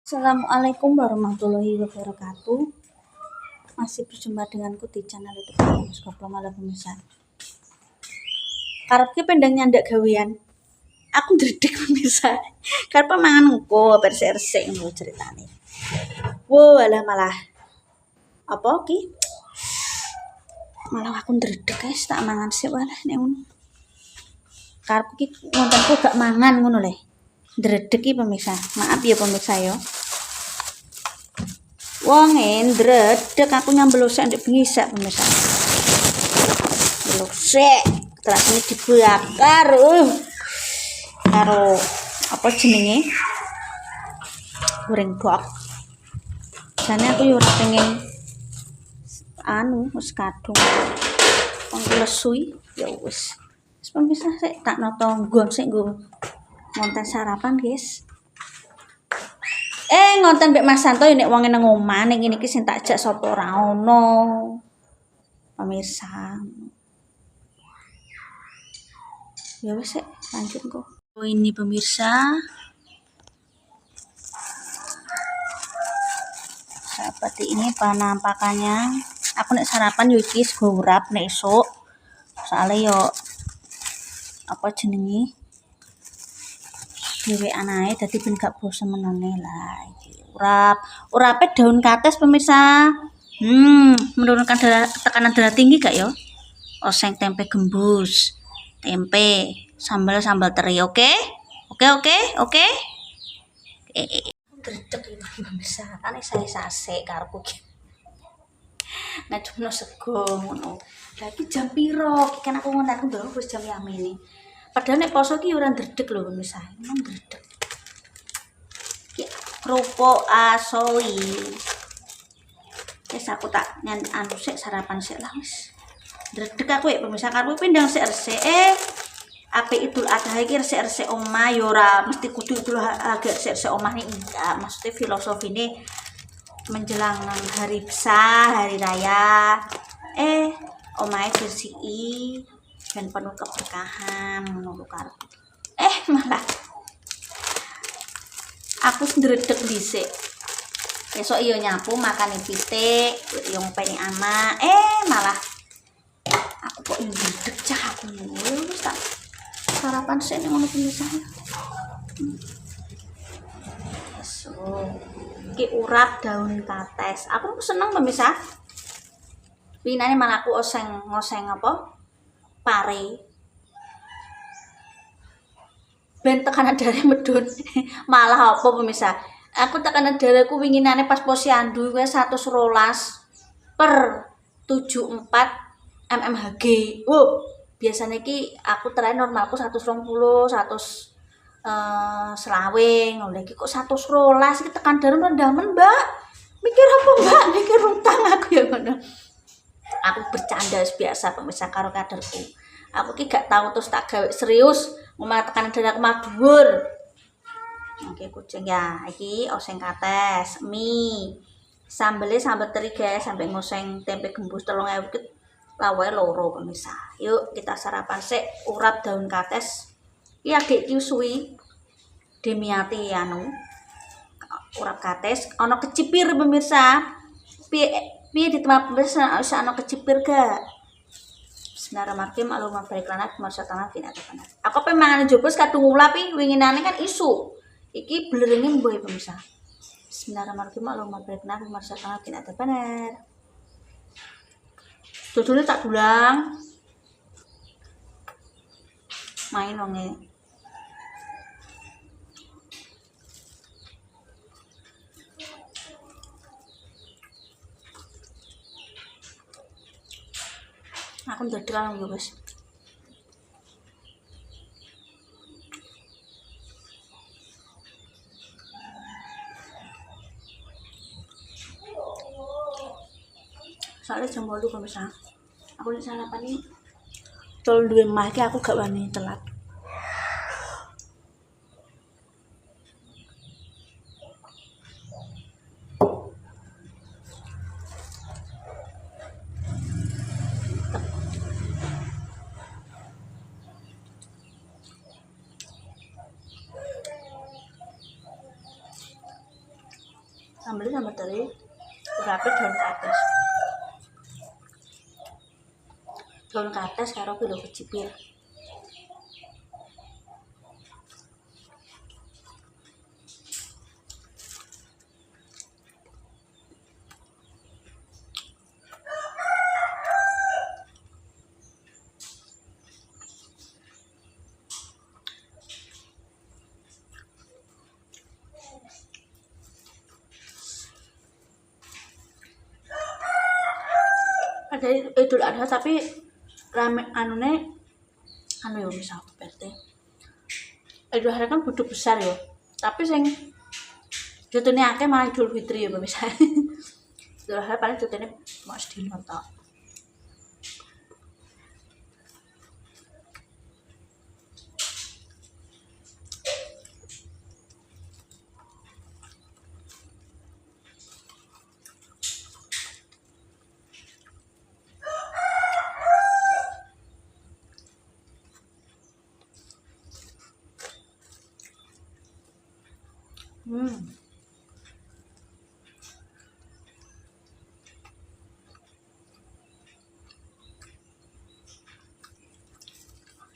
Assalamualaikum warahmatullahi wabarakatuh. Masih berjumpa denganku di channel YouTube Skoplo Malah Pemirsa. Karepke pendang nyandak gawean. Aku ndredeg pemirsa. Karep mangan engko persik-persik ngono ceritane. Wo alah malah apa ki? Malah aku ndredeg guys, tak mangan sik walah nek ngono. Karep ki ngontenku gak mangan ngono le. Ndredeg ki pemirsa. Maaf ya pemirsa ya. Wong ndredeg aku nyambelosek ndek bisa pemirsa. Losek terus ini dibakar karo apa jenenge? Goreng bok. Jane aku yo ora pengen wis kadung. Wong lesui ya wis. Wis pemirsa sik tak noto nggon sik nggo ngonten sarapan, guys. Ngonten Mbak Mas Santo nek wong nang omah ning ngene iki sing tak jak sapa ora ono. Pemirsa. Ya wis lanjut kok. Ini pemirsa. Seperti ini penampakannya. Aku nek sarapan yo iki sego urap nek esuk. Soale yo apa jenenge? Dhewean ae dadi ben gak bosen menone lah iki. Urape daun kates pemirsa. Menurunkan tekanan darah tinggi gak yo? Oseng tempe gembus. Tempe, sambal teri, oke? Oke. Dredeg iki pemirsa, kan saya sasek karepku iki. Nah cuma sego ngono. Lah iki jam piro? Kan aku ngono aku ndoro wis jam yamene. Padahal nek poso ki ora ndredeg lho pemirsa. Emang ndredeg. Ki kerupuk asoi. Wis aku tak sik sarapan sik lah wis. Ndredeg aku ya pemirsa karo pindang sik resik. Apik Idul Adha iki resik-resik omah ya ora mesti kudu Idul Adha resik-resik omah nih enggak. Maksudnya filosofine menjelang hari besar, hari raya. Omahe bersih dan penuh keberkahan ngono karo. Malah aku ndredeg dhisik. Besok iyo nyapu makane pitik, yo ngopeni anak. Malah aku kok ndredeg cah aku ngono wis tak sarapan sik ning ngono pemirsa. Iki urap daun kates. Aku seneng pemirsa. Winane malah aku ngoseng apa? Pare. Ben tekanan darah medun. Malah apa pemirsa? Aku tekanan darahku winginane pas posyandu kuwi 112/74 mmHg. Biasanya ki aku terakhir normalku 120, 100 ngono iki kok 112 iki tekan darah rendah men, Mbak. Mikir apa, Mbak? Mikir utang aku ya ngono. Aku bercanda biasa pemirsa karo kaderku. Aku ki gak tahu terus tak gawe serius, malah tekanan darahku mah dhuwur. Oke kucing ya, iki oseng kates, mie. Sambel teri guys, sampai ngoseng tempe gembus 3000 ki lawae loro pemirsa. Yuk kita sarapan sik urap daun kates. Iki adikku suwi Demiati urap kates ana kecipir pemirsa. Piye di tempat pemirsa ana kecipir gak? Bismillahirrahmanirrahim. Allahumma barik lana fi marsatana fi natafana. Aku pe mangan jobos kadung ulap iki winginane kan isu. Iki bleringe mboy pemirsa. Bismillahirrahmanirrahim. Allahumma barik lana fi marsatana fi natafana. Dodone tak dulang. Main wonge. Aku ndredeg yo wis. Soalnya jam 8 pemirsa. Aku nek sarapan iki tol duwe mah iki aku gak wani telat. Sambel sambal teri urape daun kates. Daun kates karo kilo kecipir. Ada Idul Adha tapi rame anune anu yo misal PT. Idul Adha kan kudu besar yo. Tapi sing cutune akeh malah Idul Fitri ya misal. Idul Adha paling cutune mau sedino tok.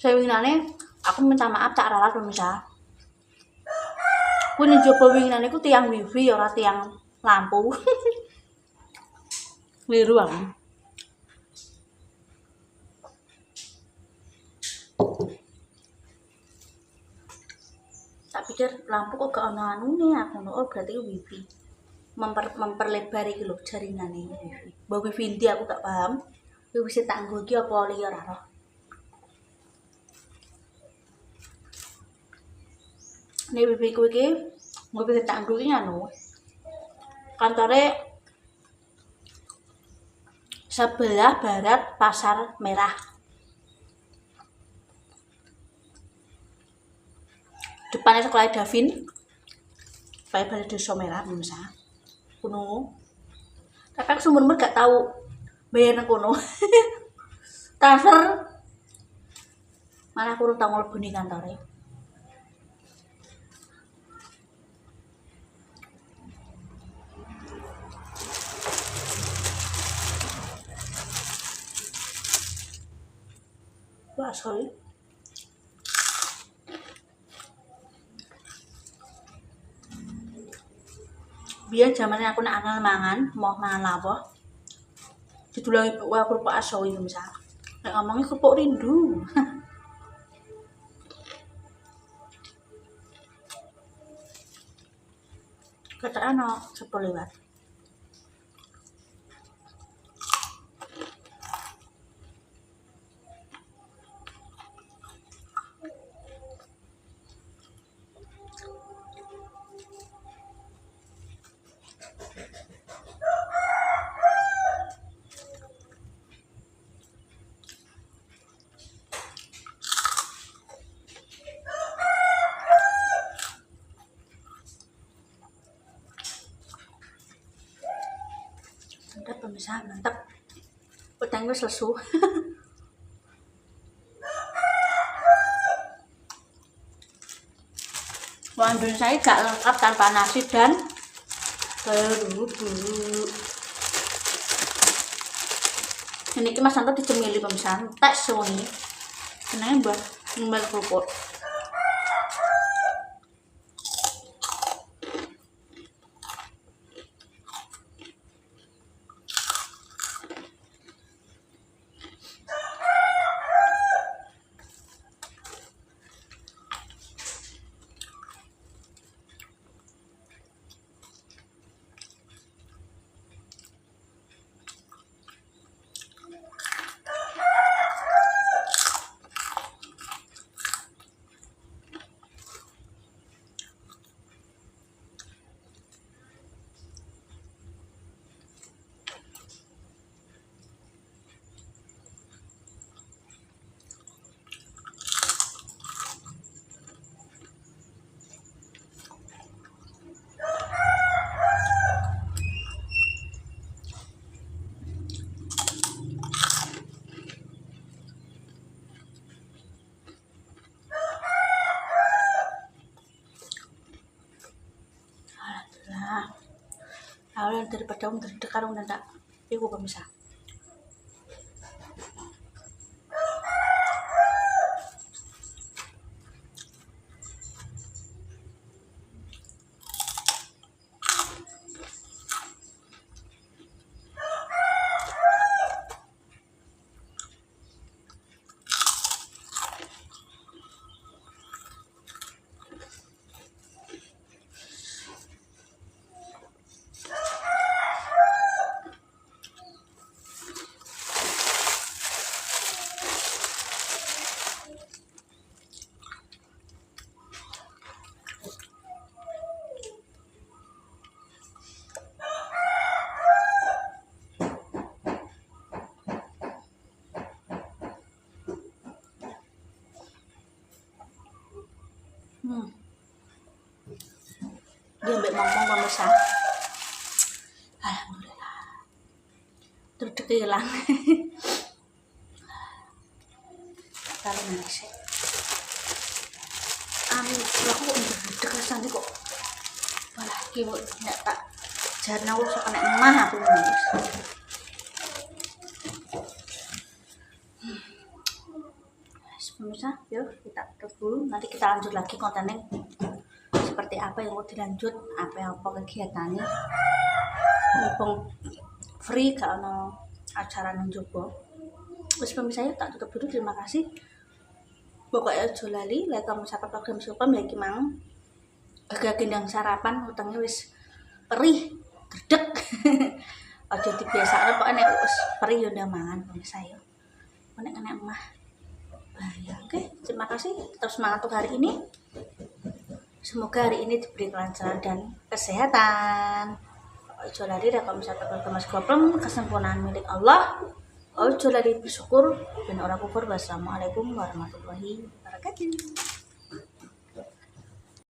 Sewingane aku minta maaf tak ralat misal. Ku njoba wingane ku tiang wifi ora tiang lampu. Liru aku. Tak pikir lampu kok gak ono anune aku oh berarti wifi. Memperlebar iki lho jaringane wifi. Mbok wifi ndi aku gak paham. Wifi sing tak nggo iki apa liya ora roh. Nek wifi ku iki wifi sing tak nggo iki anu. Kantore sebelah barat Pasar Merah. Depannya sekolah Davin. Kayak balik Desa Merah misalnya. Kuno. Tapi aku sumber gak tahu bayar nang kono. Transfer. Malah aku tau mlebu ning kantore. Wah, sorry. Biar zamannya aku nak anal mangan, mau mangan lapo. Didulangi aku kerupuk aso itu misal. Nek ngomongnya kerupuk rindu. Kata ano, sepo lewat. Mantap pemirsa, mantap. Udang wis lesu. Wandun saya gak lengkap tanpa nasi dan kerupuk. Ini Mas Santo dicemili pemirsa, tak sewengi. Senengnya buat ngembal kerupuk. Awalnya daripada ngedredeg karo ndak iku pemirsa. Dia ambek ngomong pemirsa. Alhamdulillah. Dredeg hilang. Kalau nasi. Aku kok dredeg rasane kok. Walah, iki kok nek tak jarno wis kena emah aku nangis. Pemirsa, yuk kita tutup dulu. Nanti kita lanjut lagi kontennya seperti apa yang mau dilanjut, apa kegiatannya. Mumpung free kalau acara nang jowo. Wis pemirsa, yuk tak tutup dulu. Terima kasih. Pokoknya aja lali like comment subscribe program Supam ya iki mang. Gagah gendang sarapan utangnya wis perih, gredeg. Aja dibiasakno pokoke nek wis perih yo ndak mangan pemirsa yo. Nek kena emah bahaya. Oke, terima kasih. Terus semangat untuk hari ini. Semoga hari ini diberi kelancaran dan kesehatan. Ojo lali rekam subscribe Mas Goplem, kesempurnaan milik Allah. Ojo lali bersyukur dan ora kufur. Wassalamualaikum warahmatullahi wabarakatuh.